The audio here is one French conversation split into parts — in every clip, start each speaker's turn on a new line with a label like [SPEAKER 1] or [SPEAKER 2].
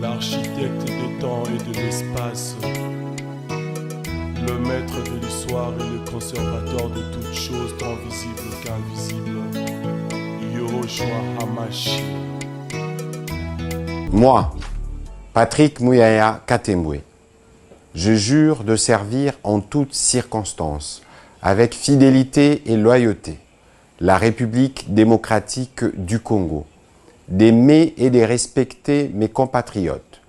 [SPEAKER 1] l'architecte des temps et de l'espace, le maître de l'histoire et le conservateur de toutes choses tant visibles qu'invisibles, Yoshua Hamashi.
[SPEAKER 2] Moi, Patrick Mouyaya Katembwe, je jure de servir en toutes circonstances, avec fidélité et loyauté, la République démocratique du Congo, d'aimer et de respecter mes compatriotes,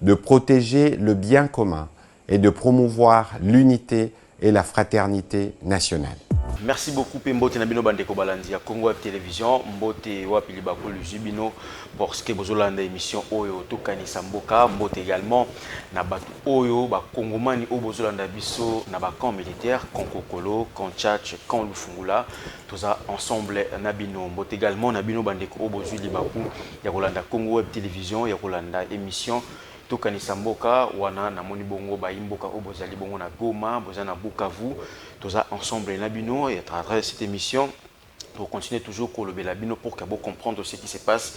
[SPEAKER 2] de protéger le bien commun et de promouvoir l'unité et la fraternité nationale.
[SPEAKER 3] Merci beaucoup Mbote Nabino Bandeko Balandi à Congo Web Télévision, Mbote Wapili Bakulu Jubino pour ce que vous avez émission Oyo Tokani Samboka, Mbote également Nabatu Oyo, Kongomani Obozolanda Biso, Nabakan militaire, Konkokolo, Kontchatch, Kan Lufungula, tout ça ensemble Nabino, Mbote également Nabino Bandeko Obozuli Baku, Yakolanda Congo Web Télévision, Yakolanda émission Tokani Samboka, wana na moni bongo ba imboka obozali bongo na Goma, bozana Bukavu, tous ensemble Nabino et à travers cette émission, pour continuer toujours Kolobé Labino pour qu'à comprendre ce qui se passe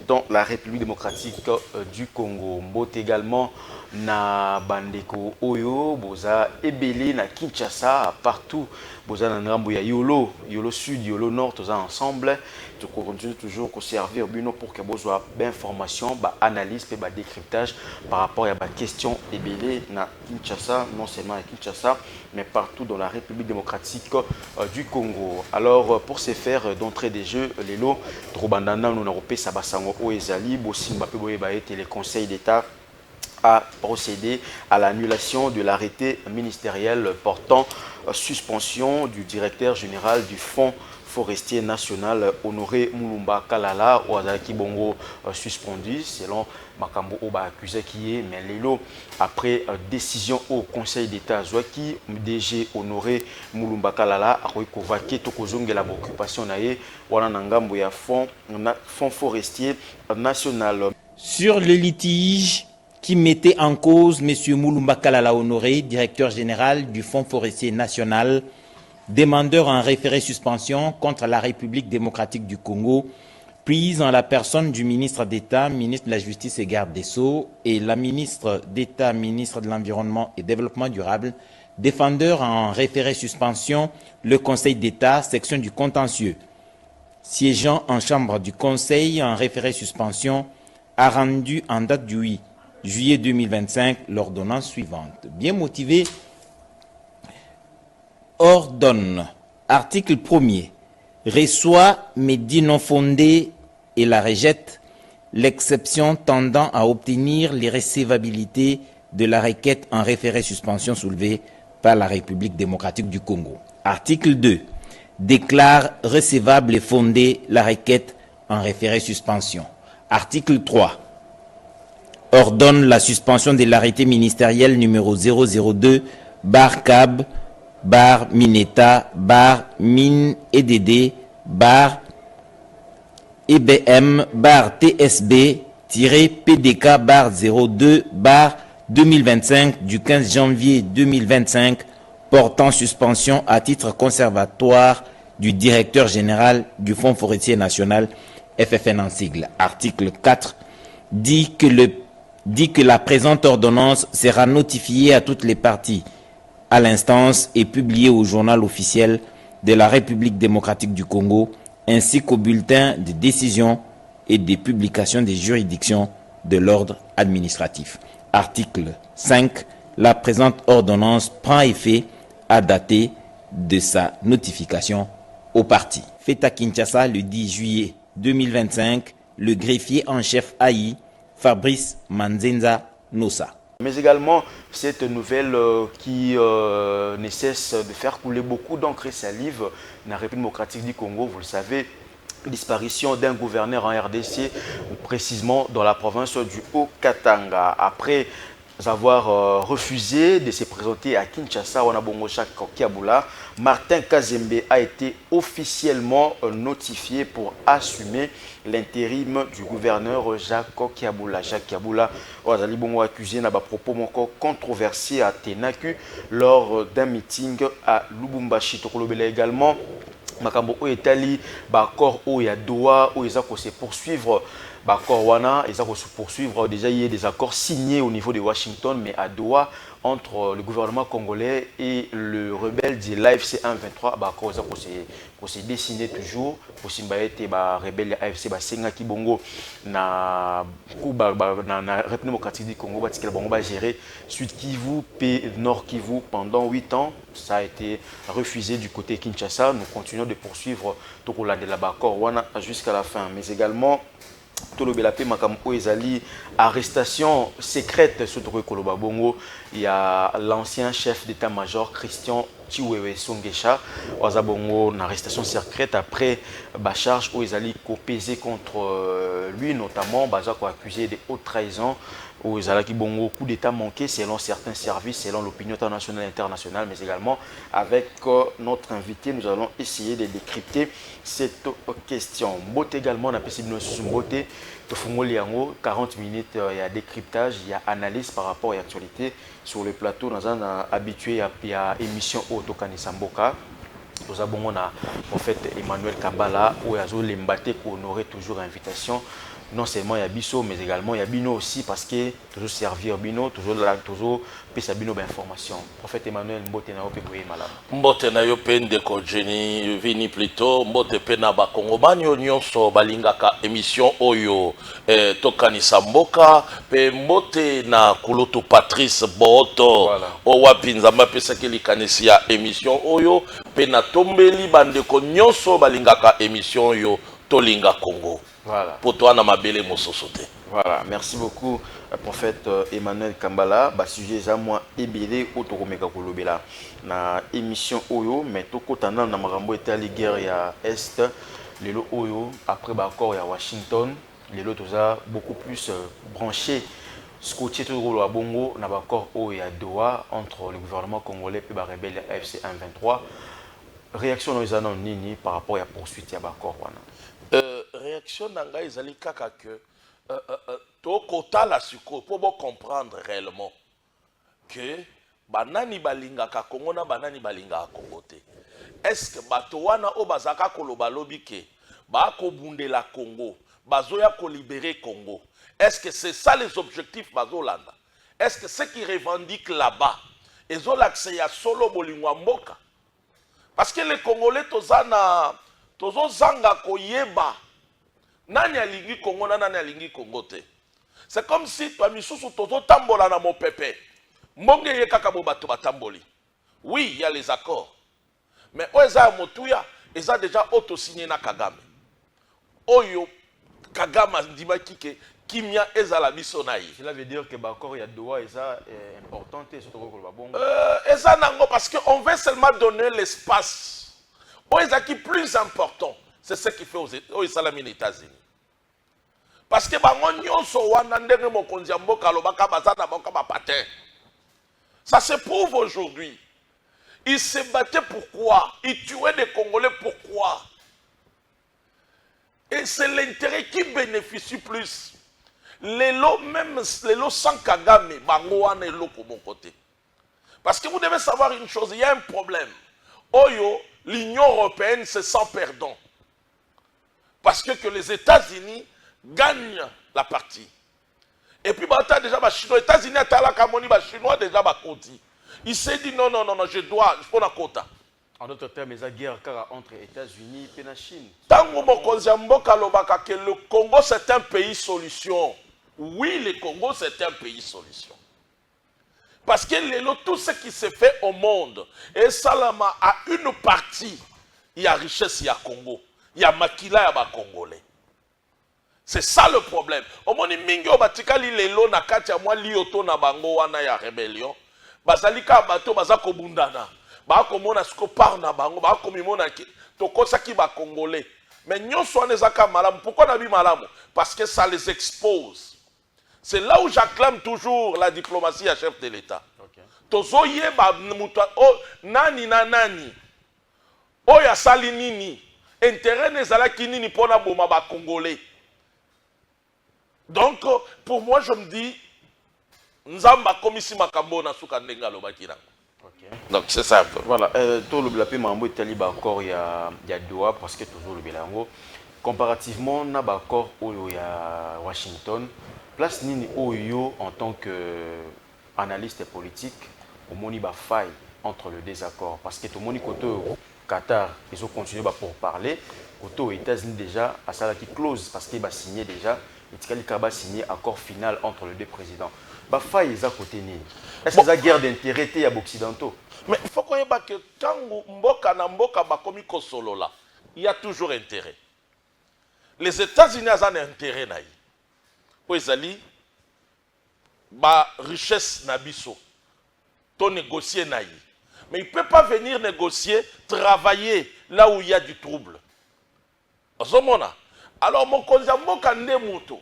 [SPEAKER 3] dans la République démocratique du Congo. Mbote également na Bandeko Oyo, boza Ebele na Kinshasa, partout, boza na Ngambo ya Yolo, Yolo Sud, Yolo Nord, tous ensemble. Tu continues toujours à servir Bino pour que vous ayez d'informations, d'analyse et de décryptage par rapport à la question Ebele na Kinshasa, non seulement à Kinshasa, mais partout dans la République démocratique du Congo. Alors, pour ce faire d'entrée des jeux, les lots, Drobandana, nous n'avons pas Sabasango Oezali, Bossimba Peboeba et le Conseil d'État a procédé à l'annulation de l'arrêté ministériel portant suspension du directeur général du Fonds forestier national Honoré Mulumba Kalala Ouazaki Bongo suspendu selon Makambo Oba accusé qui est mais Lelo après décision au Conseil d'État Zouaki DG Honoré Mulumba Kalala a convoqué Tokozonge la occupation naé wana ngambo ya Fonds forestier national
[SPEAKER 4] sur le litige qui mettait en cause M. Mulumba Kalala Honoré, directeur général du Fonds forestier national, demandeur en référé suspension contre la République démocratique du Congo, prise en la personne du ministre d'État, ministre de la Justice et garde des Sceaux, et la ministre d'État, ministre de l'Environnement et Développement durable, défendeur en référé suspension, le Conseil d'État, section du contentieux. Siégeant en chambre du Conseil en référé suspension, a rendu en date du 8 juillet 2025 l'ordonnance suivante. Bien motivé, ordonne, article 1er, reçoit mais dit non fondé et la rejette l'exception tendant à obtenir l'irrécevabilité de la requête en référé suspension soulevée par la République démocratique du Congo. Article 2, déclare recevable et fondée la requête en référé suspension. Article 3, ordonne la suspension de l'arrêté ministériel numéro 002 bar CAB bar Mineta bar Mine EDD bar EBM bar TSB PDK bar 02 bar 2025 du 15 janvier 2025 portant suspension à titre conservatoire du directeur général du Fonds forestier national FFN en sigle. Article 4 dit que la présente ordonnance sera notifiée à toutes les parties à l'instance et publiée au journal officiel de la République démocratique du Congo ainsi qu'au bulletin de décision et des publications des juridictions de l'ordre administratif. Article 5. La présente ordonnance prend effet à dater de sa notification aux parties. Fait à Kinshasa le 10 juillet 2025, le greffier en chef AI Fabrice Manzenza Nossa.
[SPEAKER 3] Mais également, cette nouvelle qui ne cesse de faire couler beaucoup d'encre et salive dans la République démocratique du Congo, vous le savez, disparition d'un gouverneur en RDC, précisément dans la province du Haut-Katanga. Après avoir refusé de se présenter à Kinshasa, Martin Kazembe a été officiellement notifié pour assumer l'intérim du gouverneur Jacques Kiabula. Jacques Kiabula a accusé d'un propos controversé à Tenaku lors d'un meeting à Lubumbashi. Également, Makambo Oetali, Bakor Oya Doha, Oeza se poursuivre Accord wana et ça va se poursuivre. Déjà il y a des accords signés au niveau de Washington, mais à Doha entre le gouvernement congolais et le rebelle de l'AFC 123. Accord ça pour se dessiner toujours pour simbaete rebelle AFC Senga Kibongo na République démocratique du Congo batikela bango ba gérer Sud Kivu et Nord Kivu pendant 8 ans. Ça a été refusé du côté Kinshasa. Nous continuons de poursuivre Tokola de la Accord wana jusqu'à la fin, mais également Tolobelape Makampo Ezali, arrestation secrète sur Koloba Bongo. Il y a l'ancien chef d'état-major Christian Chiwewe Songesha. Wazabongo, une arrestation secrète après charge où Ezali pesé contre lui, notamment accusé de haute trahison. Où Ezali Bongo, coup d'état manqué selon certains services, selon l'opinion internationale et internationale, mais également avec notre invité, nous allons essayer de décrypter cette question. Mbote également, on a pu Mbote, 40 minutes, il y a décryptage, il y a analyse par rapport à l'actualité sur le plateau. Nous sommes habitués à l'émission Otokani Samboka. Nous avons en fait Emmanuel Kambala, où il y a l'embâté pour honorer toujours l'invitation. Non seulement il y a Bisso, mais également il y a Bino aussi, parce que toujours servir Bino, toujours là, toujours pesa Bino d'information. Prophète Emmanuel Mbote na ope koye malamu.
[SPEAKER 5] Mbote na yo pe ndeko Jenny Vini plutôt, Mbote pe na bakongomani nyonso balingaka émission oyo tokanisa mboka, pe Mbote na Kulutu Patrice Boto, voilà. Owapi nzamba pesa ke likanisi ya émission oyo, pe na tombeli bandeko nyonso balingaka émission oyo Tolinga Congo.
[SPEAKER 3] Voilà.
[SPEAKER 5] Pour toi, na mabele mososote.
[SPEAKER 3] Voilà, merci beaucoup, prophète Emmanuel Kambala. Sujet za moi ebele otokomeka kolobela na émission oyo, mais tokotana na makambo etali guerre ya est lelo oyo après accord ya Washington, lelo toza beaucoup plus branché scotché tout le bongo na accord oyo ya Doha entre le gouvernement congolais et rebelle AFC 123. Réaction dans les annonces nini par rapport à la poursuite ya accord wana.
[SPEAKER 5] Réaction nanga ezali kaka que tokota la suko pour comprendre réellement que banani balingaka Congo na banani balingaka Congo te. Est-ce que bato wana o bazaka koloba lobi ke ba ko bundela Congo bazoya ko libérer Congo? Est-ce que c'est ça les objectifs bazolanda? Est-ce que ceux qui revendiquent là-bas ezolaxe ya solo bolingwa mboka? Parce que les Congolais tozana tozo zanga koyeba nani alingi Congo na nani alingi Congo te. C'est comme si toi misusu tozo tambola na mon pépé. Mbonge ye kaka bo bato batamboli. Oui, il y a les accords. Mais oza motuya eza déjà auto-signé na Kagame. Oyo Kagame ndima kike kimia ezala biso na yi.
[SPEAKER 3] Cela veut dire que l'accord ya Doha eza important et surtout ko ba bongo.
[SPEAKER 5] Eza nango parce que on veut seulement donner l'espace. Oza qui plus important. C'est ce qui fait aux États-Unis. Parce que ça se prouve aujourd'hui. Ils se battaient pourquoi? Ils tuaient des Congolais pourquoi? Et c'est l'intérêt qui bénéficie plus. Les lots, même les lots sans Kagame, Bangoane et l'eau pour mon côté. Parce que vous devez savoir une chose, il y a un problème. Oyo, l'Union européenne se sent perdant. Parce que les États-Unis gagnent la partie. Et puis, déjà, les Chinois, les États-Unis, les Chinois, déjà, il s'est dit non, je dois, je prends la quota.
[SPEAKER 3] En d'autres termes, il y a une guerre entre les États-Unis et la Chine.
[SPEAKER 5] Tant que le Congo, c'est un pays solution. Oui, le Congo, c'est un pays solution. Parce que tout ce qui se fait au monde, et Salama a une partie, il y a richesse, il y a Congo. Il y a Makila, il y a Congolais. C'est ça le problème. Au moment où Mingo Batikali Lelo Nakatia moi Lioto na bango wana ya rébellion, bazalika bato bazako bundana. Bako mona sko par na bango, bako mimona ki tokosa ki ba Congolais. Mais nyonso anezaka malamu. Pourquoi nabi malamu? Parce que ça les expose. C'est là où j'acclame toujours la diplomatie à chef de l'État. Tozoye ba muta o nani na nani. O ya sali nini. Intérêt nezala kinini pona boma ba Congolais. Donc pour moi je me dis nzamba komisi makambo na suka ndenga lobaki na. Donc c'est ça.
[SPEAKER 3] Voilà, tout le blapé mambo itali ba encore il y a Doha parce que toujours le bilango comparativement na ba accord oyo ya Washington, place nini oyo en tant que analyste politique au moni ba faille entre le désaccord parce que tout moni côté Qatar ils ont continué pour parler côté aux États-Unis déjà à ça qui close parce qu'il va signer déjà il va signer accord final entre les deux présidents ba faille ils à côté nini est-ce que ça guerre d'intérêt à occidentaux
[SPEAKER 5] mais il faut qu'on y ait que quand mboka na mboka ba komi kosolola il y a toujours intérêt. Les États-Unis ont un intérêt naï. Pour ezali ba richesse na biso to négocier naï. Mais il ne peut pas venir négocier, travailler là où il y a du trouble. Alors, mon konzambo kande muto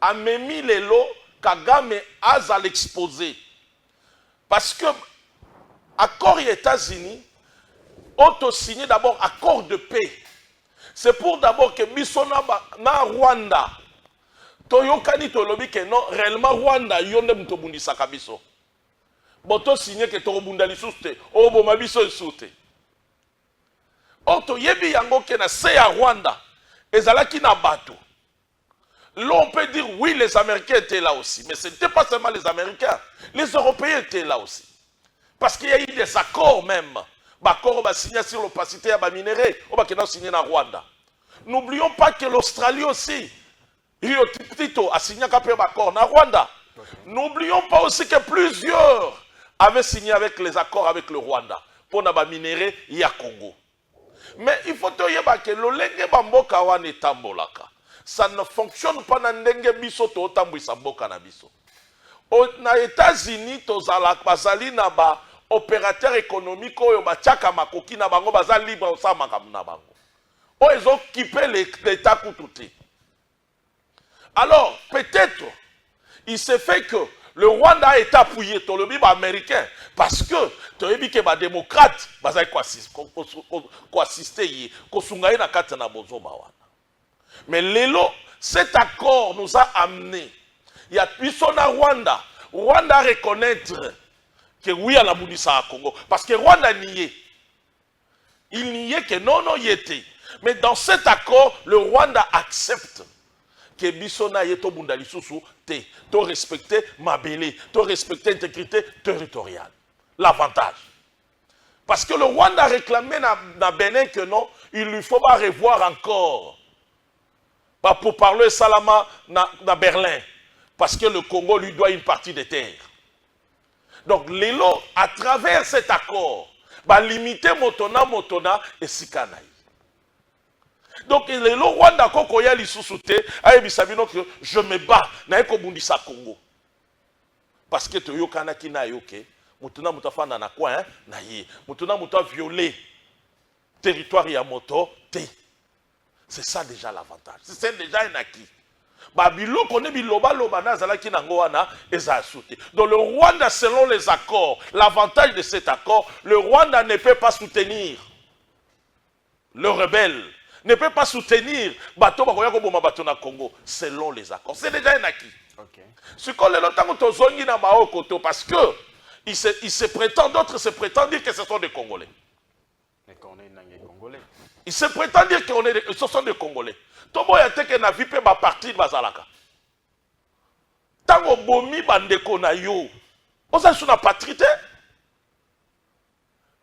[SPEAKER 5] a memi lelo Kagame à l'exposer. Parce que accord des États-Unis ont signé d'abord accord de paix. C'est pour d'abord que Bissona na Rwanda. Toyokani tolobi que non, réellement Rwanda yonde mutobundi sakabiso. Boto signé que Torobunda lisuste, Oboma biso sute. Oto yebi yango ke na se ya Rwanda, ezalaki na bato. Là on peut dire oui les Américains étaient là aussi, mais ce n'était pas seulement les Américains, les Européens étaient là aussi. Parce qu'il y a eu des accords même. Accords signé sur l'opacité à minéraux, on va signer en Rwanda. N'oublions pas que l'Australie aussi, Rio Tito a signé un accord en Rwanda. N'oublions pas aussi que plusieurs avaient signé avec les accords avec le Rwanda pour les minéraux et Congo. Mais il faut te dire que l'olenge bamboka wane tambolaka. Ça ne fonctionne pas dans ndenge biso to tambwisa mboka na biso. Na États-Unis tozala bazali na ba opérateur économique oyo batiaka makoki na bango baza libre osala makambo na bango. Oyo ils ont occupé l'état kututé. Alors peut-être il s'est fait que le Rwanda a été appuyé par le Bible américain parce que tu as vu que les démocrates ont assisté na kati na bozoma wana. Mais lelo cet accord nous a amené il y a puissant na Rwanda reconnaître que oui à la Bounissa à Congo parce que Rwanda niait. Il niait que non y était. Mais dans cet accord le Rwanda accepte que Bissona yeto bundali susu te to respecter Mabélé, to respecter l'intégrité territoriale. L'avantage. Parce que le Rwanda réclamait na Bénin que non, il lui faut pas revoir encore. Pas pour parler Salama na Berlin. Parce que le Congo lui doit une partie des terres. Donc, l'élo, à travers cet accord, va limiter Motona et Sikanaï. Donc, l'élo, Rwanda, Kokoya, Lissousouté, Aébisabino, que je me bats, Naeko Bundisa Congo. Parce que tu yokana ki na yoke, Motona Moutafana na quoi, hein, naïe. Motona Mouta violé territoire ya moto, te. C'est ça déjà l'avantage. C'est déjà un acquis. Babilo connaît biloba lobana zalaki nango wana eza souté. Donc le Rwanda selon les accords, l'avantage de cet accord, le Rwanda ne peut pas soutenir le rebelle, ne peut pas soutenir bato bakoya ko boma bato na Congo selon les accords. C'est déjà un acquis. OK. Ce qu'on le longtemps tozongi na maokoto parce que ils se prétendent, d'autres se prétendent dire que ce sont des Congolais.
[SPEAKER 3] Mais qu'on est des Congolais.
[SPEAKER 5] Ils se prétendent dire que ce sont des Congolais. Tobo ya teke na vipe ba parti bazalaka. Tango bomi bandeko na yo. Oza suna patrité.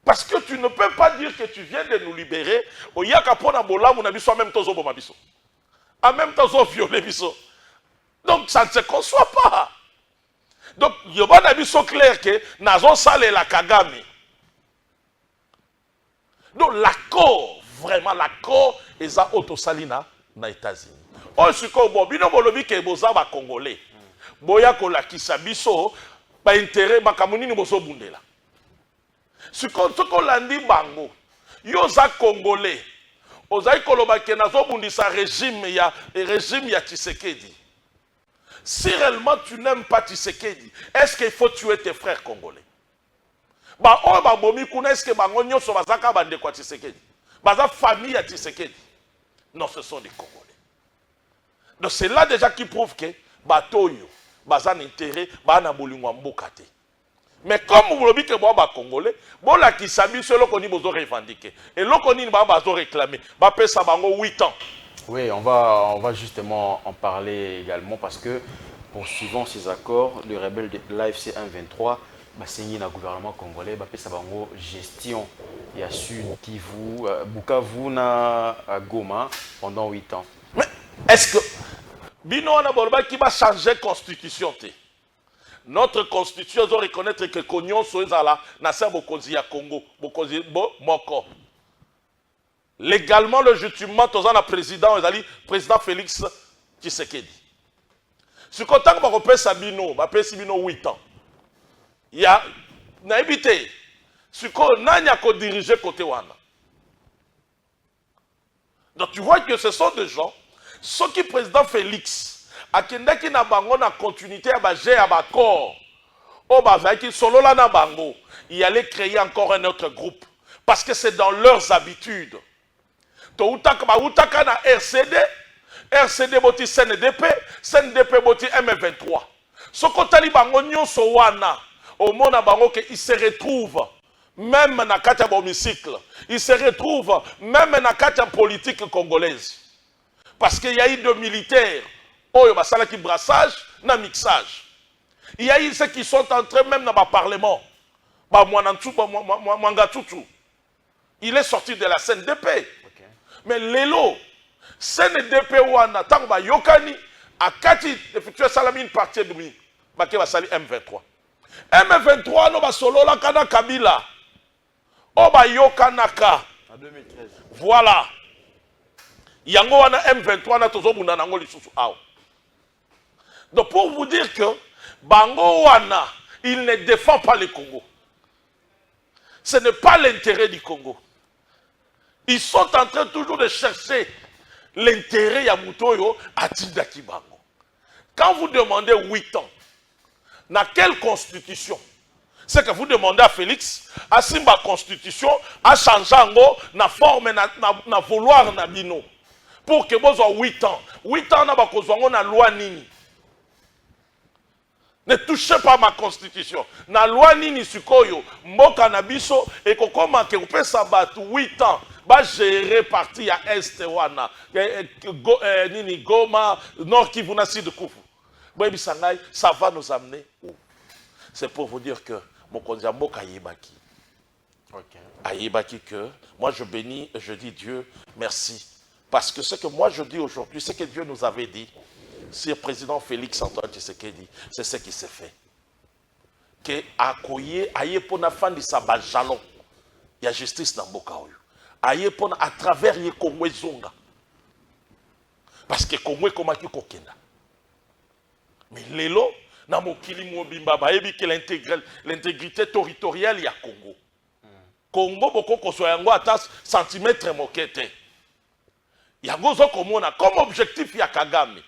[SPEAKER 5] Parce que tu ne peux pas dire que tu viens de nous libérer. Oyaka pona bolamu na biso en même temps zo boma biso. En même temps zo violer biso. Donc ça ne se conçoit pas. Donc yoba na biso clair que nazo sale la Kagame. Donc l'accord, vraiment l'accord eza autosalina na États-Unis. O siko bo bino bolobi ke boza ba Congolais. Boya ko la kisabiso ba intérêt ba kamunini boso bundela. Siko landi bango. Yo za Congolais. Oza ikoloba ke nazo bundisa régime ya Tshisekedi. Si réellement tu n'aimes pas Tshisekedi, est-ce qu'il faut tuer tes frères congolais? Ba o ba bomi kuna est-ce que bango nyoso bazaka bande kwa Tshisekedi? Baza famille ya Tshisekedi. Non, ce sont des Congolais. Donc c'est là déjà qui prouve que Batoyo, Bazan intérêt, Bana Bolingwa Mbokate. Mais comme vous l'avez dit que les Congolais, la Kisabi, c'est ce qu'on a revendiqué. Et l'on a réclamé. Bah, ça 8 ans.
[SPEAKER 3] Oui, on va justement en parler également parce que poursuivant ces accords, le rebelle de l'AFC 1-23 va signer le gouvernement congolais, va faire sa gestion. Il y a Sud Kivu, Bukavu, na Goma pendant 8 ans.
[SPEAKER 5] Mais est-ce que Bino Anabolba qui va changer la constitution? Notre constitution doit reconnaître que Konyon Soezala n'a pas Bokozi à Congo, Bokozi Moko. Légalement, le justifiement, le président Félix Tshisekedi. Ce qu'on a repéré Sabino, Sabino 8 ans. Il y a évité. Ce qu'on a dirigé côté Wana. Donc tu vois que ce sont des gens, ceux qui président Félix, à qui n'a pas continuité à gérer à corps, au qui solo là na bango, il allait créer encore un autre groupe parce que c'est dans leurs habitudes. Outaka na RCD boti CNDP, CNDP boti M23. Ce côté bango nyonso wana, au mona bango que il se retrouve même dans la hémicycle, il se retrouve même dans la politique congolaise. Parce qu'il y a eu des militaires, il y a qui brassage, na mixage. Il y a eu ceux qui sont entrés même dans le parlement. Il est sorti de la CNDP. Okay. Mais l'élo, CNDP wana, tant que yokani, a kati effectué salami une partie de lui, qui va salir M23. M23 no ba solo la kana Kabila. Oba yokanaka.
[SPEAKER 3] En 2013.
[SPEAKER 5] Voilà. Yango wana M23 na tozo bunda nango lisusu aw. Donc pour vous dire que bango wana, il ne défend pas le Congo. Ce n'est pas l'intérêt du Congo. Ils sont en train toujours de chercher l'intérêt ya mutoyo à Tindaki bango. Quand vous demandez 8 ans, dans quelle constitution? C'est que vous demandez à Félix, à Simba constitution, à changer na forme, na vouloir na bino. Pour que vous ayez 8 ans. 8 ans, on a loi nini. Ne touchez pas ma constitution. Na loi nini sukoyo, mboka na biso, et kokoma ke upe sabatu 8 ans, ba gérer parti à Est wana, nini Goma, Nord Kivu na Sud Kivu. Boyebi sangai, ça va nous amener où? C'est pour vous dire que Mokonzi Mboka Ayebaki. Ayebaki que moi je bénis et je dis Dieu merci. Parce que ce que moi je dis aujourd'hui, ce que Dieu nous avait dit, si le président Félix Antoine Tshisekedi, c'est ce qui s'est fait. Que akoye aye pona fin de sa jalon. Il y a justice dans Mboka oyo. Aye pona à travers ye Congo zonga. Parce que Congo komaki kokenda. Mais lelo na mokili mobimba bayebi que l'intégrité territoriale ya Congo. Congo boko koso yango ata centimètre mokete. Yango zo komona comme objectif ya Kagame.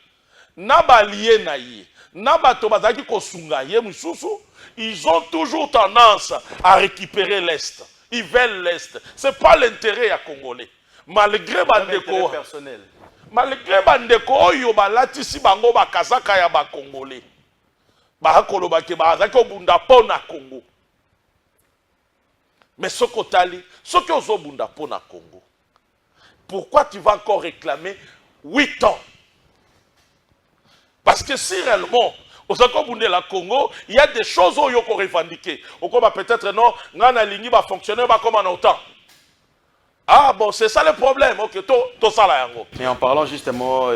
[SPEAKER 5] Na balie na ye, na bato bazaki kosunga ye mususu, ils ont toujours tendance à récupérer l'Est. Ils veulent l'Est. C'est pas l'intérêt ya Congolais. Malgré bandeko
[SPEAKER 3] personnel.
[SPEAKER 5] Malgré bandeko oyo balatisi bango bakazaka ya ba Congolais. Bakoloba ke bazaki obunda pona Congo. Mais ce kotali, ce que ozo bunda pona Congo. Pourquoi tu vas encore réclamer 8 ans? Parce que si réellement, au la Congo, il y a des choses où il faut revendiquer. Au peut-être non, ngana lingi va fonctionner comme en autant. Ah bon, c'est ça le problème. Ok, tout ça là.
[SPEAKER 3] Mais en parlant justement,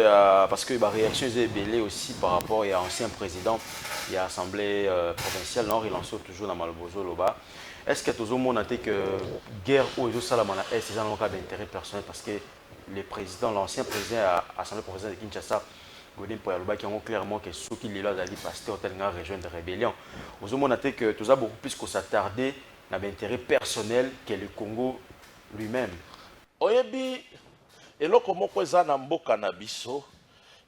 [SPEAKER 3] parce que la réaction est belée aussi par rapport à l'ancien président, il y a l'Assemblée provinciale Nord, il en sort toujours dans Malbozo Loba. Est-ce que tout le monde a dit que guerre ou les Salamana est c'est un cas d'intérêt personnel parce que le président, l'ancien président à l'Assemblée provinciale de Kinshasa, Godin Poyaloba, qui ont clairement que ceux qui l'ont dit pasteur tel une région de rébellion. Vous avez montré que tout ça beaucoup plus que s'attarder dans l'intérêt personnel que le Congo lui-même.
[SPEAKER 5] Oyebi, eloko moko eza na mboka na biso,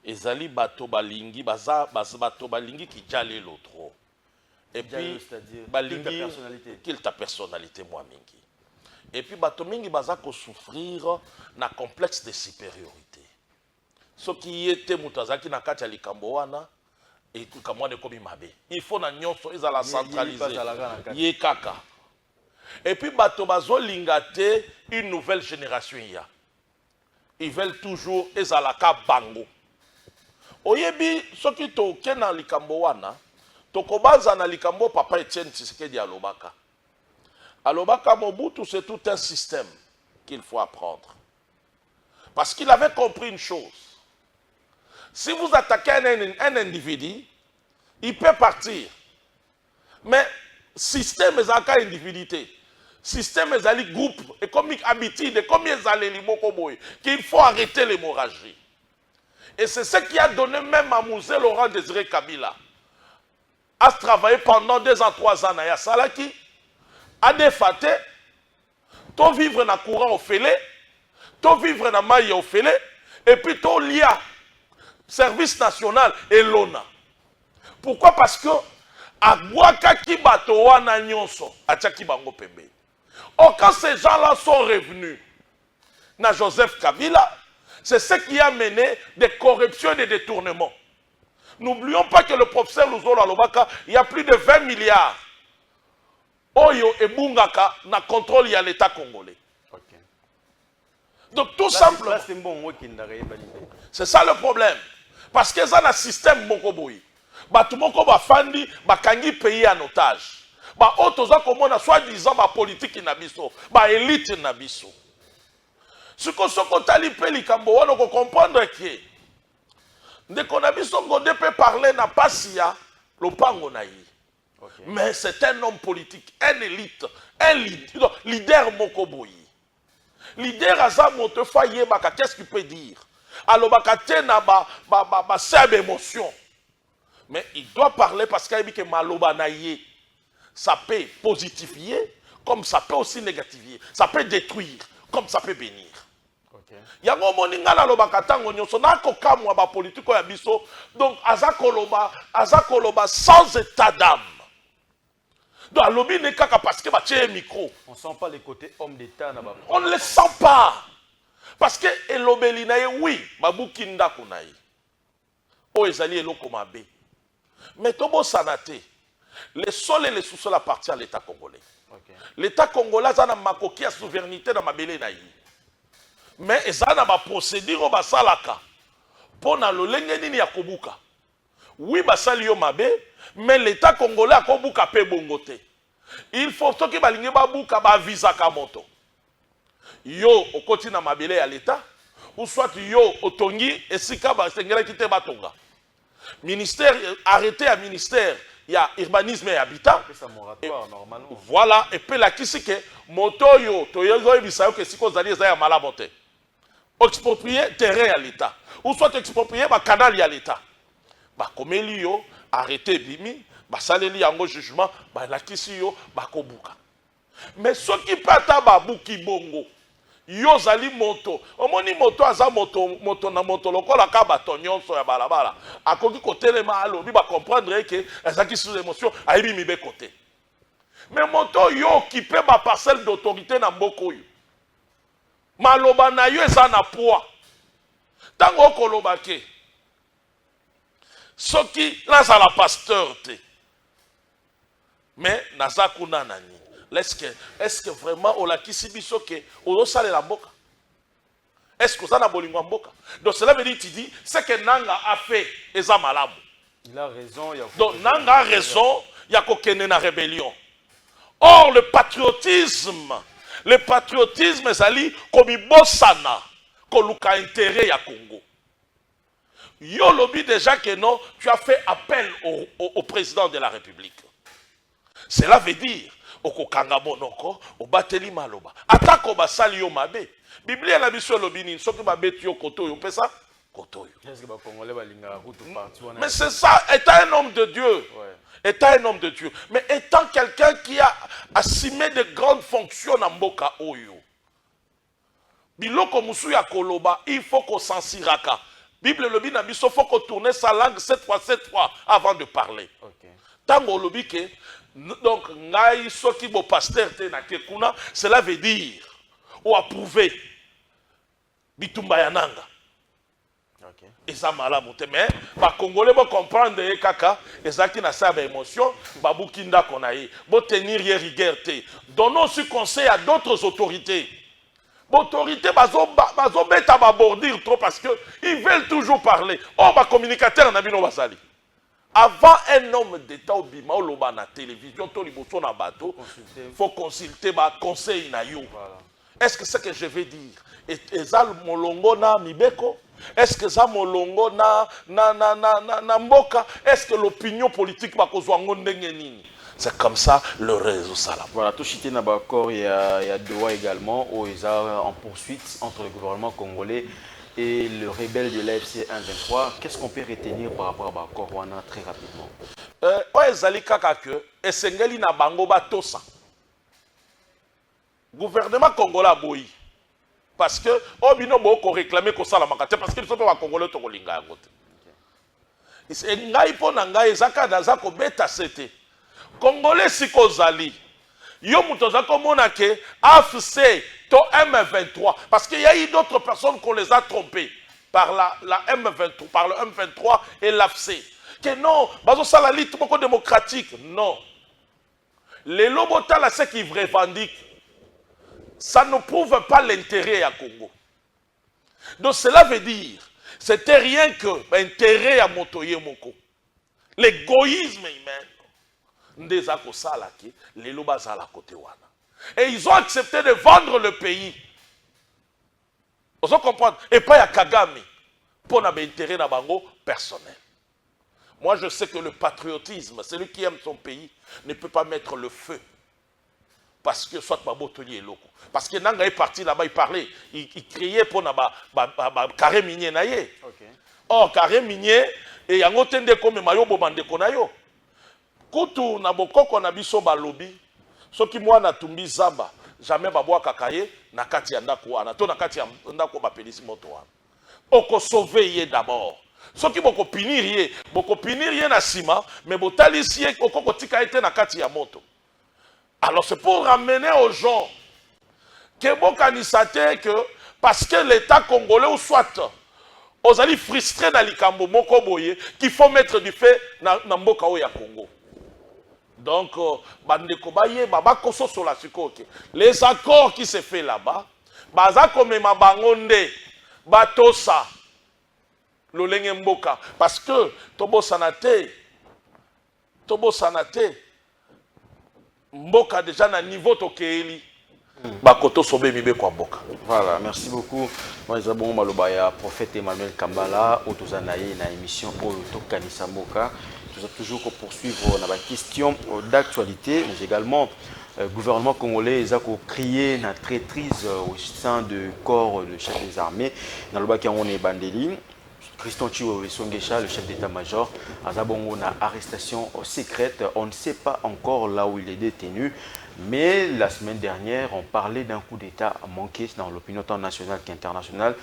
[SPEAKER 5] ezali bato balingi bato balingi ki jale l'autre. Et puis balingi qu'il ta personnalité moi mingi. Et puis bato mingi baza ko souffrir na complexe de supériorité. Ce qui était mutazaki na kati ya likambo wana et kamwa de komi mabe. Il faut na nyonso ezala centraliser. Ye kaka. Et puis bato bazo lingate une nouvelle génération ya. ils veulent toujours ezalaka bango. Oyebi soki toke na likambo wana, tokobanza na likambo papa Etienne Tshisekedi alobaka. Alobaka Mobutu, c'est tout un système qu'il faut apprendre. Parce qu'il avait compris une chose. Si vous attaquez un individu, il peut partir. Mais système ezalaka individualité. Système ezali groupe, et comme habitude, et comme ezali limokoboy, qu'il faut arrêter l'hémorragie. Et c'est ce qui a donné même à Mouzé Laurent Désiré Kabila à travailler pendant 2 ans, 3 ans à Salaki, à défater, to vivre dans le courant au félé, to vivre dans le maille au félé, et puis to l'IA, service national et l'ONA. Pourquoi? Parce que Agwaka ki bato wana nyonso, atchaki bango pembe. Or, quand ces gens-là sont revenus, na Joseph Kabila, c'est ce qui a mené des corruptions et des détournements. N'oublions pas que le professeur Luzolo Alobaka, il y a plus de 20 milliards. Oyo et Bungaka na contrôle à l'État congolais.
[SPEAKER 3] Okay.
[SPEAKER 5] Donc tout simplement, c'est ça le problème. Parce que ça a un système mokoboui. Tout le monde va fandi, bakangi pays en otage. Otoza komona soi-disant politique inabiso, élite inabiso. Ce que ce qu'on t'a dit, on peut comprendre que dès qu'on a vu son Gondé peut parler n'a pas si ya l'opango naï. Mais c'est un homme politique, un élite, un leader mokoboyi. Leader Azam Montefaye baka, qu'est-ce qu'il peut dire? Alors baka tena ba serbe émotion. Mais il doit parler parce qu'il a dit que maloba naïe, ça peut positifier, comme ça peut aussi négatifier. Ça peut détruire, comme ça peut bénir. Yango moninga na lobaka tango nyonso na kokamwa ba politiko ya biso, donc azakoloba sans état d'âme. Donc alobi ne kaka parce que ba tie micro.
[SPEAKER 3] On sent pas les côtés homme d'état na ba.
[SPEAKER 5] On ne le sent pas. Parce que elobeli na ye oui, babuki ndako na ye. O ezali eloko mabe. Mais tobo sanate. Les sols et les sous-sols appartiennent à l'État congolais. L'État congolais a na makoki ya souveraineté na mabele na ye. Mais ils ont une procédure au basalaka pour na lolenge nini ya kobuka. Oui basali yo mabe, mais l'État congolais a kobuka pe bongote. Il faut que balinge babuka ba visa ka moto. Yo okoti na mabele ya l'État ou soit yo otongi esika ba sengela kite batonga. Ministère arrêté à ministère, il y a urbanisme et habitat.
[SPEAKER 3] Et, normalement.
[SPEAKER 5] Voilà, et puis la kisike moto yo toyezo bisayo ke siko zali za ya malabote. Exproprier terrain à l'État. Ou soit exproprier un canal à l'État. Comme il y a arrêté bimi, saleli yango jugement, la kisi yo, kobuka. Mais ce qui peut être buki bongo, yo zali moto. Omoni moto aza moto na moto lokola ka batonyon so ya balabala. Akoki kote le ma alobi ba comprendre que ezaki sous émotion, aibi mi be côté. Mais moto yo qui peut ba parcelle d'autorité na mboko yo. Maloba na yo eza na poids. Tango koloba ke soki naza la pasteur te. Mais naza kuna nani. Est-ce que vraiment on l'a kisi biso ke ozo sale la mboka? Est-ce que ça na bolingo mboka? Donc cela veut dire tu dis ce que Nanga a fait eza malamu.
[SPEAKER 3] Il a raison,
[SPEAKER 5] donc Nanga a raison, il y a kokene na rébellion. Or le patriotisme ezali komibosana koluka intérêt ya Congo. Yo lobi déjà que non, tu as fait appel au président de la République. Cela veut dire okokanga monoko obateli maloba. Atako basali yo mabe. Biblia na biso lobi ni soki babeti yo koto yo pesa koto yo.
[SPEAKER 3] Est-ce que ba congolais balinga route partout?
[SPEAKER 5] Mais c'est ça, étant un homme de Dieu. Ouais. Étant un homme de Dieu, mais étant quelqu'un qui a assumé de grandes fonctions dans Mboka Oyo. Biloko musu ya koloba, il faut qu'on s'en siraka. Bible le bina biso, faut qu'on tourne sa langue 7 fois avant de parler. Tango lobi ke, donc ngai soki bo pasteur te na kekuna, cela veut dire ou approuver bitumba ya nanga. Et ça malamu te mais ba congolais ba comprendre kaka ezaki na sa ba émotion ba bukinda konaye bo tenir rigueur te. Donnons ce conseil à d'autres autorités L'autorité, beta bordir trop parce que ils veulent toujours parler. Oh, ma communicateur n'a bino basali. Avant un homme d'État au bima ou loba na télévision, to liboso na bateau, faut consulter ma conseil na yo. Est-ce que c'est ce que je vais dire? Ezal molongo na mibeko? Est-ce que ça molongo na mboka? Est-ce que l'opinion politique va kozwa ndenge nini? C'est comme ça le réseau Salam.
[SPEAKER 3] Voilà, tout chité n'a pas encore, il y a Doha également, où ils sont en poursuite entre le gouvernement congolais et le rebelle de l'AFC 123. Qu'est-ce qu'on peut retenir par rapport à Bakor Wana très rapidement?
[SPEAKER 5] Ezali kaka ke esengeli na bango batosa. Gouvernement congolais boyi. Parce que obino boko réclamer ko sala makate parce que ils sont pas congolais to kolinga ngote. Ngai po na ngai ezaka daza ko beta sete. Congolais sikozali. Yo mutoza komona ke AFC to M23 parce qu'il y a eu d'autres personnes qu'on les a trompées par la M23 par le M23 et l'AFC. Que non, bazo sala lit beaucoup démocratique. Non. Les lobota là c'est qui revendiquent. Ça ne prouve pas l'intérêt à Congo. Donc cela veut dire c'était rien que l'intérêt à Motoye Moko. L'égoïsme humain. Et ils ont accepté de vendre le pays. Vous comprenez? Et pas à Kagame pour un intérêt personnel. Moi je sais que le patriotisme, celui qui aime son pays, ne peut pas mettre le feu. Parce que soit Babotoni est loco. Parce que Nanga est parti là-bas, il parlait, il criait pour carré minier naye. Or carré minier, et yango tende comme mayo bobande konayo. Kutu na bokoko na biso balobi soki mwana tumbi zamba jamais babwa kakaye na kati ya ndako wana to na kati ya ndako bapelisi moto wana oko sauver ye d'abord soki boko punir ye na sima mais botalisi ye okoko tika ete na kati ya moto. Alors c'est pour ramener aux gens que bokanisa te que parce que l'état congolais ou soit aux alliés frustrés dans likambo moko boye qu'il faut mettre du fait na mboka o ya Congo. Donc, les accords qui se fait là-bas, parce que Tobo Sanate, Mboka déjà na niveau Tokeeli, Bakoto Sobe Mibe kwa Mboka.
[SPEAKER 3] Voilà, merci beaucoup. Moi, je bon malobaya prophète Emmanuel Kambala, Otozanaye na émission Oloto Kanisa Mboka. Nous allons toujours poursuivre la question d'actualité, mais également le gouvernement congolais a crié une traîtrise au sein du corps de chef des armées. Dans le bas qui on est Bandeli, Christian Chiwe Songesha, le chef d'état-major, a une arrestation secrète. On ne sait pas encore là où il est détenu. Mais la semaine dernière, on parlait d'un coup d'État manqué dans l'opinion tant nationale qu'internationale.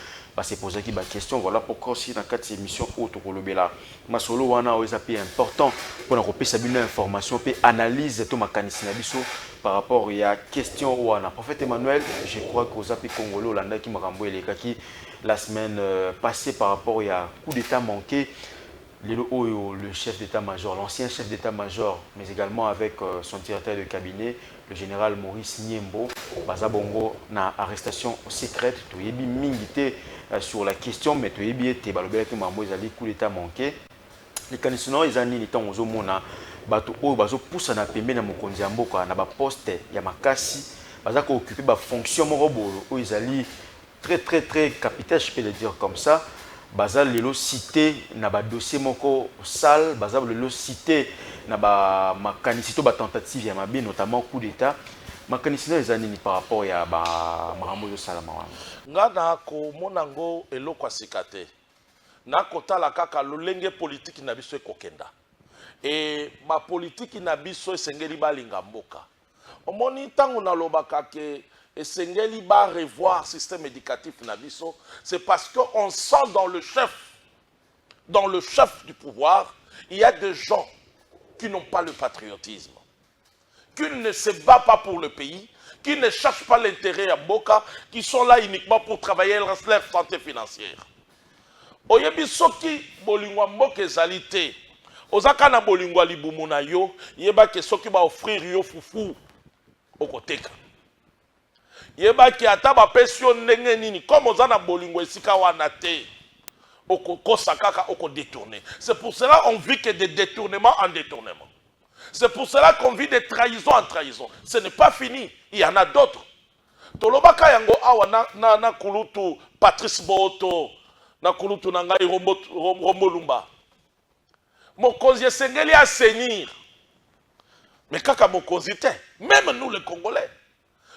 [SPEAKER 3] C'est posé la question. Voilà pourquoi aussi dans quatre émissions autocolobela. Ma solo wana est important pour nous repérer une information et analyse tout ma canissinabiso par rapport à la question wana. Prophète Emmanuel, je crois que aux api congolais Hollanda qui m'a renvoyé les kaki la semaine passée par rapport à un coup d'État manqué. Le chef d'état-major, l'ancien chef d'état-major, mais également avec son directeur de cabinet, le général Maurice Niembo, Bazabongo, na arrestation secrète, tu es mingité sur la question, mais tu es bien, tu es balobé que Mambo ezali coup d'état manqué. Les canissons, ils ont dit aux hommes, bato o bazo poussa na pembe na mokonzi ya mboka na ba poste ya makasi, bazako occuper ba fonction moko bolo o ezali très capitaine, je peux le dire comme ça. Bazal lelo cité na ba dossier moko sale, bazal lelo cité na ba makanisito ba tentative ya mabe notamment coup d'état. Makanisino ezanini par rapport ya ba marambo yo salama wana.
[SPEAKER 5] Nga na ko monango eloko asikate. Na kotala kaka lolenge politique na biso ekokenda. Et ma politique na biso esengeli balinga mboka. Omoni tango na lobaka ke esengeli ba revoir système éducatif na biso, c'est parce qu'on sent dans le chef du pouvoir, il y a des gens qui n'ont pas le patriotisme, qui ne se battent pas pour le pays, qui ne cherchent pas l'intérêt à Boka, qui sont là uniquement pour travailler leur santé financière. Oyebi soki bolingwa mboka ezalité, ozaka na bolingwa libumuna yo, yeba ke soki ba offrir yo fufu okoteka. yebaki ata bapesi yo ndenge nini comme oza na bolingo esika wana te okokosa kaka okodétourner. C'est pour cela on vit que des détournements en détournement. C'est pour cela qu'on vit des trahisons en trahison. Ce n'est pas fini, il y en a d'autres. Tolobaka yango awa na kulutu Patrice Boto, na kulutu na ngai Rombo Lumba. Mokonzi esengeli assainir. Mais kaka mokonzi te, même nous les Congolais,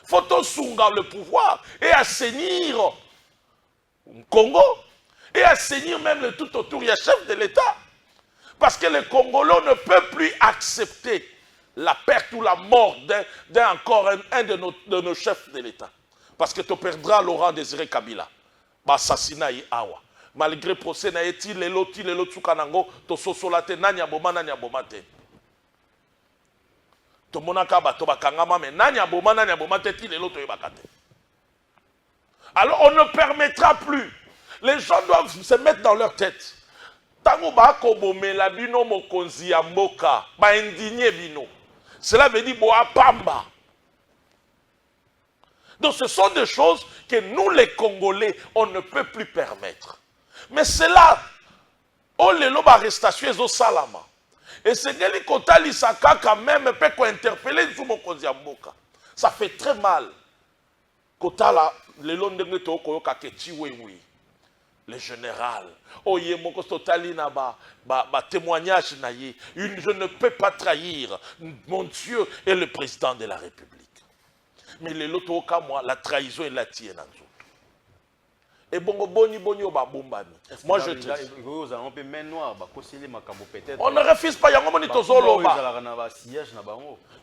[SPEAKER 5] faut sunga le pouvoir et assainir Congo et assainir même le tout autour. Il y a chef de l'État. Parce que les Congolais ne peuvent plus accepter la perte ou la mort d'un encore un de nos chefs de l'État. Parce que tu perdras Laurent Désiré Kabila. Assassinat y awa. Malgré le procès, ti lelo tsukanango, to sosolate nanya boma te. To monaka bato bakangama me nanya boma te ti lelo to yebakate. Alors on ne permettra plus. Les gens doivent se mettre dans leur tête. Tango bako bomela bino mokonzi ya mboka, ba indigné bino. Cela veut dire boa pamba. Donc ce sont des choses que nous les Congolais, on ne peut plus permettre. Mais c'est là, on les loba arrestation et au salama. Et c'est que les kotali saka quand même peut interpeller sous mokonzi ya mboka. Ça fait très mal. Kotala le londenge to koyoka keti wewe. Le général, oye moko totali na ba témoignage na ye, je ne peux pas trahir mon Dieu et le président de la République. Mais les loto ka moi la trahison et la tienne en tout. Et bongo boni ba bombami. Moi je te on ne refuse pas yango moni tozolo ba.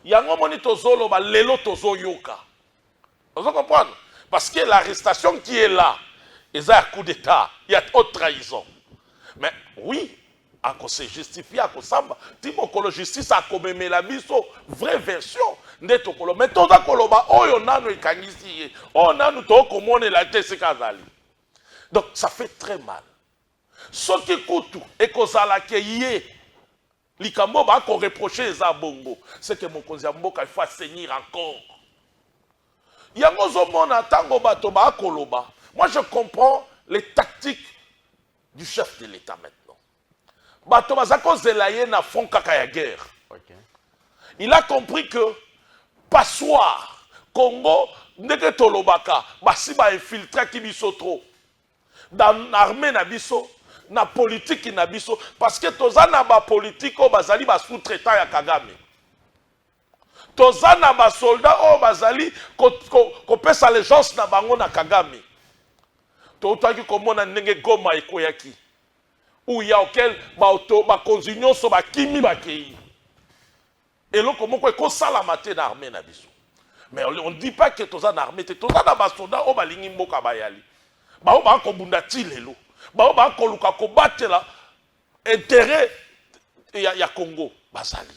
[SPEAKER 5] Yango moni tozolo ba lelo tozo yoka. Vous comprenez? Parce que l'arrestation qui est là, il y a un coup d'État, il y a haute trahison. Mais oui, à cause c'est justifié, à cause samba, la justice a commémoré la vraie version de Tokolo. Mais tout ça, on a nous kangisi, on a nous comment la tête kazali. Donc ça fait très mal. Ce qui coûte et que ça l'a cueilli, likambo ba ko reprocher les abongo, c'est que mon konziamboka il faut assainir encore. Yango zo mona tango bato ba koloba. Moi, je comprends les tactiques du chef de l'État maintenant. Bato bazako zelaye na fond kaka guerre. Il a compris que passoire Congo ndeke tolobaka basi ba infiltrer ki biso trop dans l'armée na biso na politique na biso parce que tozana ba politique o bazali ba sous-traitant ya Kagame. Tozana ba soldat o bazali ko pesa allégeance na bango na Kagame. Totaki komona ndenge Goma ekoyaki. Où il y a auquel ba konzinyo so ba kimi ba kei. Et là comment ko sala maté na armée na biso. Mais on ne dit pas que tozana armée, tozana ba soldat o ba lingi mboka bayali. Ba o ba ko bunda ti lelo. Ba o ba ko luka ko batela intérêt ya Congo bazali.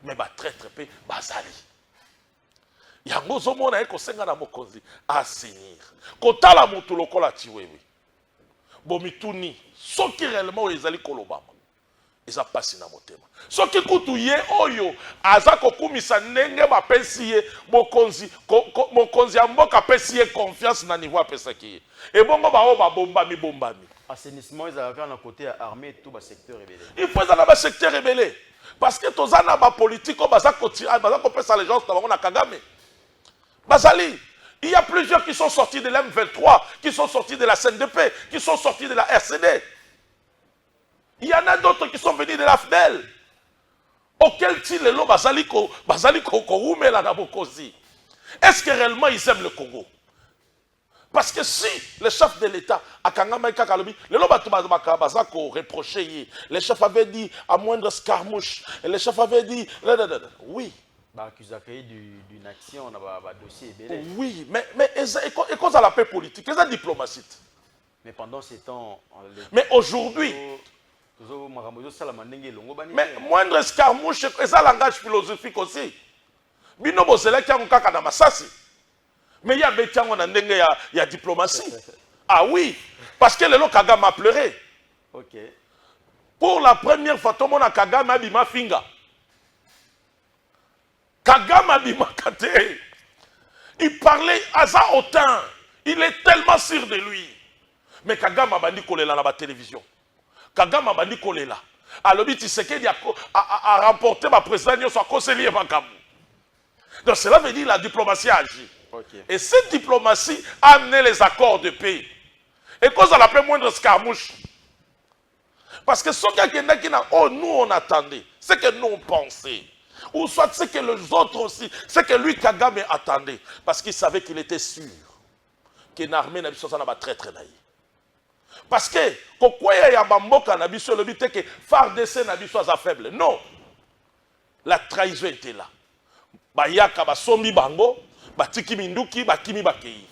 [SPEAKER 5] Mais ba traître pe bazali. Yango zomona eko senga na mokonzi assainir. Kotala mutu lokola tiwewe. Bomituni soki réellement ezali kolobama. Eza pasi na motema. Soki kutu ye oyo aza kokumisa ndenge bapesi ye mokonzi ya mboka pesi ye confiance na niveau apesaki ye. Et bongo ba o ba bombami.
[SPEAKER 3] Assainissement ezalaka na côté ya armée tout ba secteur rebelle.
[SPEAKER 5] Il faut ça na ba secteur rebelle. Parce que tozana ba politique baza ko pesa les gens na Kagame. Bazali, il y a plusieurs qui sont sortis de l'M23, qui sont sortis de la CNDP, qui sont sortis de la RCD. Il y en a d'autres qui sont venus de la FDEL. Auquel tilelo bazali ko rumela na bokozi. Est-ce que réellement ils aiment le Congo? Parce que si le chef de l'État, à Kangama Kakalobi, le Bazako reproché, le chef avait dit à moindre escarmouche, et le chef avait dit, oui.
[SPEAKER 3] D'une action, on a un dossier.
[SPEAKER 5] Oui, mais et cause à la paix politique, c'est la diplomatie.
[SPEAKER 3] Mais pendant ces temps...
[SPEAKER 5] Mais aujourd'hui... Mais moindre escarmouche, c'est un langage philosophique aussi. Binobo, c'est là qu'il y a un kaka dans Massassi. Mais il y a il y a diplomatie. Ah oui, parce que le lot Kagame a pleuré.
[SPEAKER 3] Ok.
[SPEAKER 5] Pour la première fois, tout le monde a Kagame a bima finga. Kagame a bima kate. Il parlait à ça autant. Il est tellement sûr de lui. Mais Kagame a bandi kolela na ba télévision. Kagame a bandi kolela. Alors, Tshisekedi a remporté ma présidence à cause de Bakamu. Donc, cela veut dire que la diplomatie a agi.
[SPEAKER 3] Okay.
[SPEAKER 5] Et cette diplomatie a amené les accords de paix. Et cause à la paix moindre escarmouche. Parce que ce qui nous on attendait, c'est que nous on pensait. Ou soit c'est que les autres aussi, c'est que lui Kagame attendait. Parce qu'il savait qu'il était sûr qu'une armée n'a pas très très naïf. Parce que, pourquoi il y a Bamboka n'a pas le but que FARDC n'a pas faible. Non. La trahison était là. Bayaka basombi bango, batiki minduki, bakimi bakei.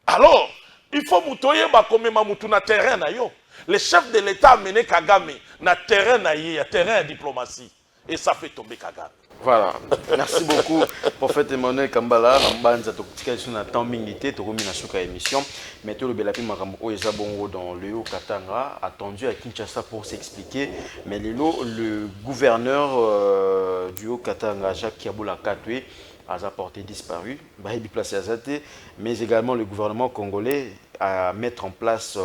[SPEAKER 5] Alors, il faut moutoyer bakomema moutou na terrain na yo. Le chef de l'État a mené Kagame na terrain na ye, terrain de diplomatie. Et ça fait tomber Kagame.
[SPEAKER 3] Voilà. Merci beaucoup, prophète Emmanuel Kambala. Nambanza tokutika sur na temps mingité, tokomi na suka émission. Mais tout le belapi makambo oeza bongo dans le Haut Katanga attendu à Kinshasa pour s'expliquer. Mais le gouverneur du Haut Katanga, Jacques Kiaboula Katwe, a porté disparu, mais également le gouvernement congolais à mettre en place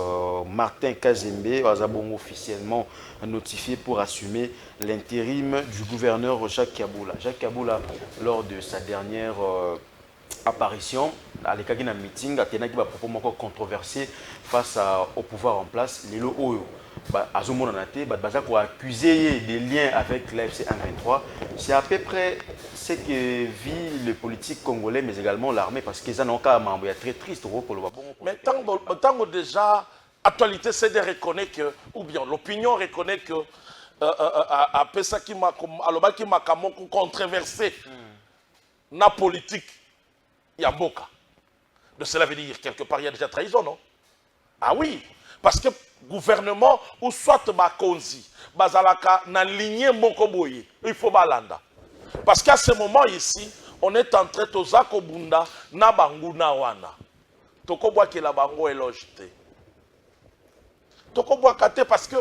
[SPEAKER 3] Martin Kazembe, Azabongo officiellement notifié pour assumer l'intérim du gouverneur Jacques Kiaboula. Jacques Kiaboula, lors de sa dernière apparition, à l'Ekagina meeting, a tenu un propos controversé face au pouvoir en place, Lelo Oyo. Azomona Nate, Bazako a accusé des liens avec l'AFC 123. C'est à peu près ce que vit le politique congolais, mais également l'armée, parce qu'ils ont un cas très triste.
[SPEAKER 5] Mais tant que déjà, l'actualité, c'est de reconnaître que, ou bien l'opinion reconnaît que, après ça qui m'a controversé, la politique, il y a Boka. De cela veut dire, quelque part, il y a déjà trahison, non? Ah oui, parce que gouvernement ou soit Bakonzi, Bazalaka, na lignée Mokoboye, il faut balanda. Parce qu'à ce moment ici, on est en train de Zako Bunda, na bangu na wana. Toko boa ke la bango elojte. Toko boa kate parce que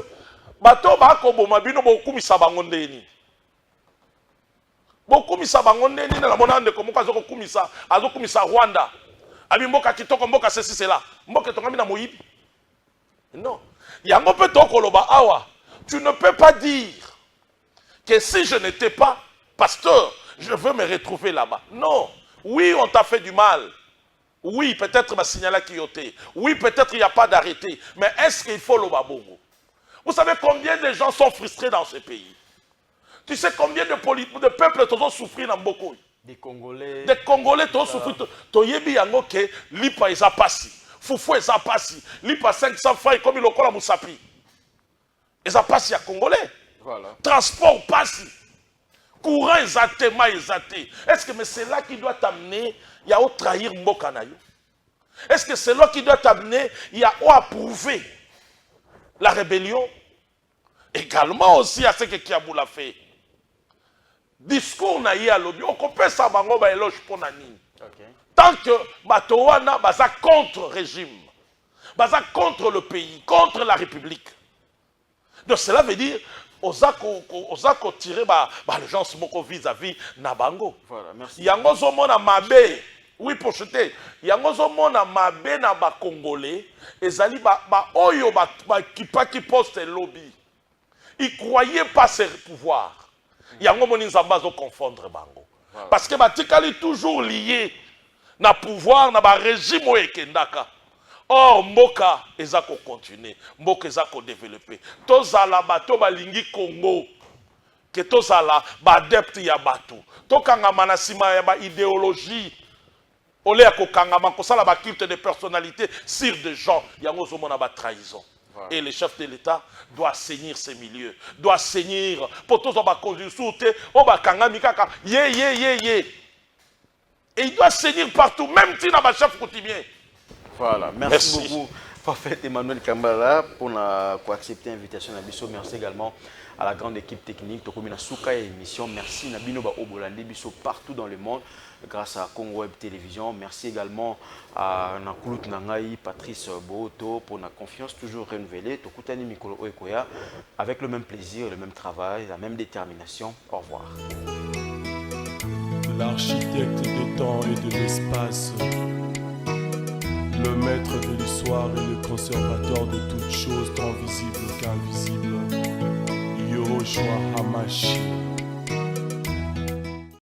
[SPEAKER 5] bato bako boma bino boku misa bango ndeni. Boku misa bango ndeni na mona ndeko moko azoko kumisa, azokumisa Rwanda. Abi mboka kitoko mboka ceci cela. Mboka tongami na moyibi. Non. Yango pe tokoloba awa. Tu ne peux pas dire que si je n'étais pas pasteur, je veux me retrouver là-bas. Non. Oui, on t'a fait du mal. Oui, peut-être ma signalé qui yoté. Oui, peut-être il n'y a pas d'arrêté. Mais est-ce qu'il faut le babongo? Vous savez combien de gens sont frustrés dans ce pays? Tu sais combien de peuples ont souffert dans beaucoup?
[SPEAKER 3] Des Congolais.
[SPEAKER 5] Des Congolais ont souffert. Toyebi yango ke lipa eza pasi. Foufou eza pasi. Lipa 500 francs comme il le colle à Moussapi. Eza pasi à Congolais.
[SPEAKER 3] Voilà.
[SPEAKER 5] Transport pasi. Courant exaté, ma exaté. Est-ce que c'est là qui doit t'amener, il y a au trahir Mboka na yo? Est-ce que c'est là qui doit t'amener, il y a au approuver la rébellion? Également aussi à ce que Kiaboula fait. Discours na ya lobby, on peut ça bango ba éloge pour nani. Tant que Batowana baza contre régime, baza contre le pays, contre la République. Donc cela veut dire Ozako tiré les gens smoko vis-à-vis Nabango.
[SPEAKER 3] Voilà, merci.
[SPEAKER 5] Yango zomona mabe. Oui, pour chuter. Yango zomona mabe na ba Congolais. Ezali oyo qui poste lobby. Ils croyaient pas ses pouvoirs. Yango moni nzamba zo confondre bango. Voilà. Parce que batikali toujours lié na pouvoir na ba régime o ekendaka. Or, Mboka ezako continuer, Mboka ezako développer. Tozala bato balingi Congo, que tozala ba adepte ya bato. Tokangama na sima ya ba idéologie. Ole ya kokangama kosala ba culte de personnalité sur des gens, yango zomona ba trahison. Voilà. Et le chef de l'État doit assainir ces milieux, doit assainir pour tous ba consulter, o ba kangami kaka, ye. Et il doit assainir partout, même si na ba chef coutumier.
[SPEAKER 3] Voilà, merci beaucoup, prophète Emmanuel Kambala, pour accepter l'invitation à Bisso. Merci également à la grande équipe technique, Tokomina Souka et émission. Merci Nabino Ba Obolande Bisso partout dans le monde, grâce à Congo Web Télévision. Merci également à Nakoulout Nangaï, Patrice Boto, pour la confiance toujours renouvelée. Tokutani Mikolo Oekoya, avec le même plaisir, le même travail, la même détermination. Au revoir.
[SPEAKER 1] l'architecte des temps et de l'espace, le maître de l'histoire et le conservateur de toutes choses tant visibles qu'invisibles, Yahushua Hamashiach.